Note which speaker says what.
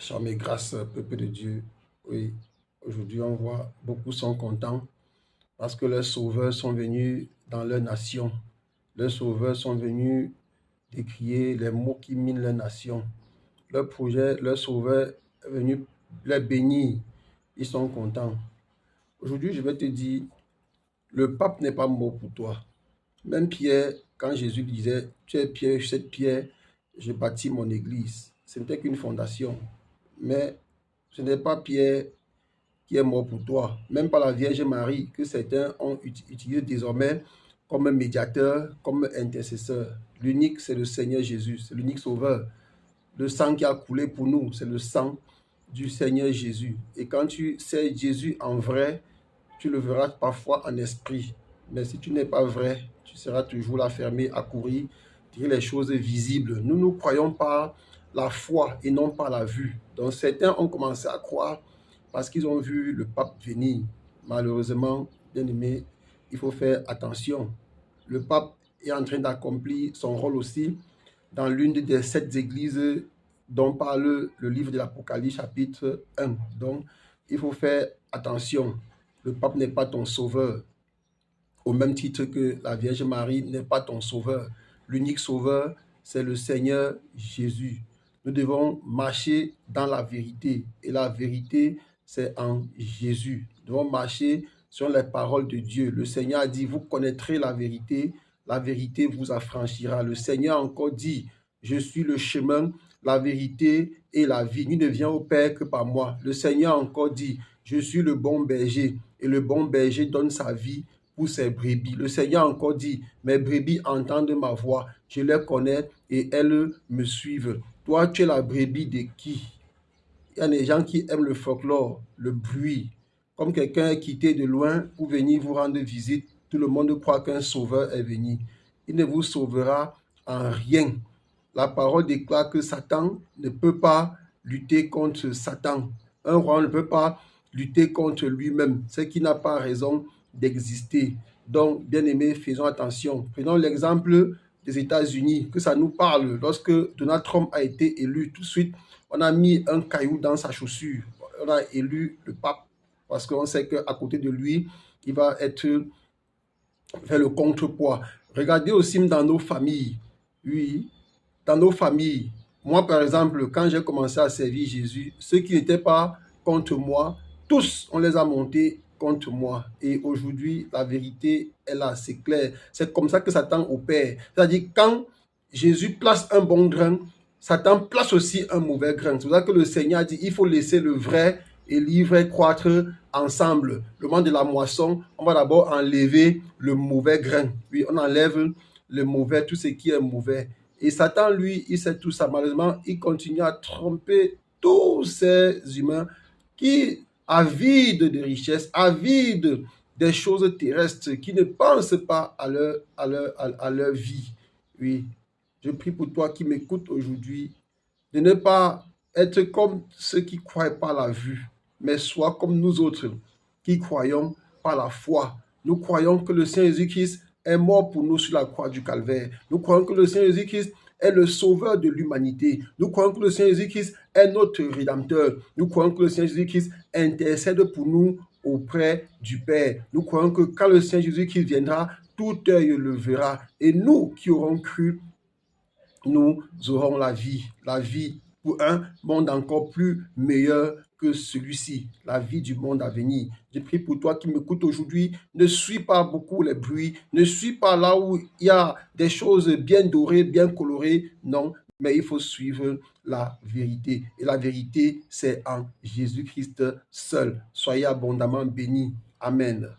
Speaker 1: Charmé grâce, peuple de Dieu. Oui, aujourd'hui, on voit beaucoup sont contents parce que leurs sauveurs sont venus dans leur nation. Leurs sauveurs sont venus décrier les mots qui minent leur nation. Leur projet, leur sauveur est venu les bénir. Ils sont contents. Aujourd'hui, je vais te dire, le pape n'est pas mort pour toi. Même Pierre, quand Jésus disait, tu es Pierre, cette pierre, je bâtis mon église. Ce n'était qu'une fondation. Mais ce n'est pas Pierre qui est mort pour toi, même pas la Vierge Marie, que certains ont utilisé désormais comme médiateur, comme intercesseur. L'unique, c'est le Seigneur Jésus, c'est l'unique sauveur. Le sang qui a coulé pour nous, c'est le sang du Seigneur Jésus. Et quand tu sais Jésus en vrai, tu le verras parfois en esprit. Mais si tu n'es pas vrai, tu seras toujours là fermé à courir, dire les choses visibles. Nous, nous croyons par la foi et non par la vue. Donc certains ont commencé à croire parce qu'ils ont vu le pape venir. Malheureusement, bien aimé, il faut faire attention. Le pape est en train d'accomplir son rôle aussi dans l'une des 7 églises dont parle le livre de l'Apocalypse chapitre 1. Donc, il faut faire attention. Le pape n'est pas ton sauveur, au même titre que la Vierge Marie n'est pas ton sauveur. L'unique sauveur, c'est le Seigneur Jésus. Nous devons marcher dans la vérité. Et la vérité, c'est en Jésus. Nous devons marcher sur les paroles de Dieu. Le Seigneur a dit, vous connaîtrez la vérité vous affranchira. Le Seigneur a encore dit, je suis le chemin, la vérité et la vie. Nul ne vient au Père que par moi. Le Seigneur a encore dit, je suis le bon berger et le bon berger donne sa vie pour ses brebis. Le Seigneur a encore dit, mes brebis entendent ma voix, je les connais et elles me suivent. Toi, tu es la brebis de qui? Il y a des gens qui aiment le folklore, le bruit. Comme quelqu'un est quitté de loin pour venir vous rendre visite, tout le monde croit qu'un sauveur est venu. Il ne vous sauvera en rien. La parole déclare que Satan ne peut pas lutter contre Satan. Un roi ne peut pas lutter contre lui-même. C'est qu'il n'a pas raison d'exister. Donc, bien aimés, faisons attention. Prenons l'exemple des États-Unis, que ça nous parle. Lorsque Donald Trump a été élu, tout de suite, on a mis un caillou dans sa chaussure. On a élu le pape parce qu'on sait qu'à côté de lui, il va être fait le contrepoids. Regardez aussi dans nos familles. Oui, dans nos familles. Moi, par exemple, quand j'ai commencé à servir Jésus, ceux qui n'étaient pas contre moi, tous, on les a montés contre moi. Et aujourd'hui, la vérité est là, c'est clair. C'est comme ça que Satan opère. C'est-à-dire, quand Jésus place un bon grain, Satan place aussi un mauvais grain. C'est pour ça que le Seigneur dit, il faut laisser le vrai et l'ivraie croître ensemble. Le moment de la moisson, on va d'abord enlever le mauvais grain. Oui, on enlève le mauvais, tout ce qui est mauvais. Et Satan, lui, il sait tout ça. Malheureusement, il continue à tromper tous ces humains qui, avides de richesses, avides des choses terrestres, qui ne pensent pas à leur vie. Oui, je prie pour toi qui m'écoutes aujourd'hui, de ne pas être comme ceux qui croient par la vue, mais sois comme nous autres, qui croyons par la foi. Nous croyons que le Seigneur Jésus-Christ est mort pour nous sur la croix du Calvaire. Nous croyons que le Seigneur Jésus-Christ est le sauveur de l'humanité. Nous croyons que le Seigneur Jésus-Christ est notre rédempteur. Nous croyons que le Seigneur Jésus-Christ intercède pour nous auprès du Père. Nous croyons que quand le Seigneur Jésus-Christ viendra, tout œil le verra. Et nous qui aurons cru, nous aurons la vie pour un monde encore plus meilleur que celui-ci, la vie du monde à venir. Je prie pour toi qui m'écoutes aujourd'hui, ne suis pas beaucoup les bruits, ne suis pas là où il y a des choses bien dorées, bien colorées, non, mais il faut suivre la vérité. Et la vérité, c'est en Jésus-Christ seul. Soyez abondamment bénis. Amen.